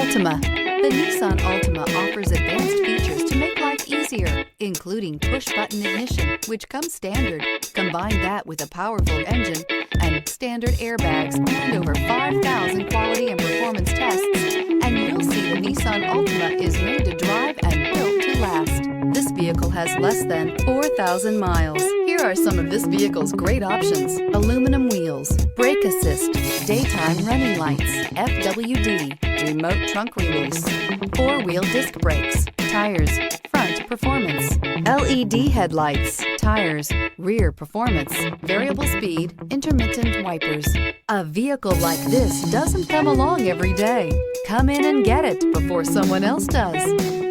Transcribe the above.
Altima. The Nissan Altima offers advanced features to make life easier, including push-button ignition, which comes standard. Combine that with a powerful engine and standard airbags and over 5,000 quality and performance tests, and you'll see the Nissan Altima is made to drive and built to last. This vehicle has less than 4,000 miles. Here are some of this vehicle's great options: aluminum wheels, brake assist, daytime running lights, FWD, remote trunk release, four-wheel disc brakes, tires, front performance, LED headlights, tires, rear performance, variable speed, intermittent wipers. A vehicle like this doesn't come along every day. Come in and get it before someone else does.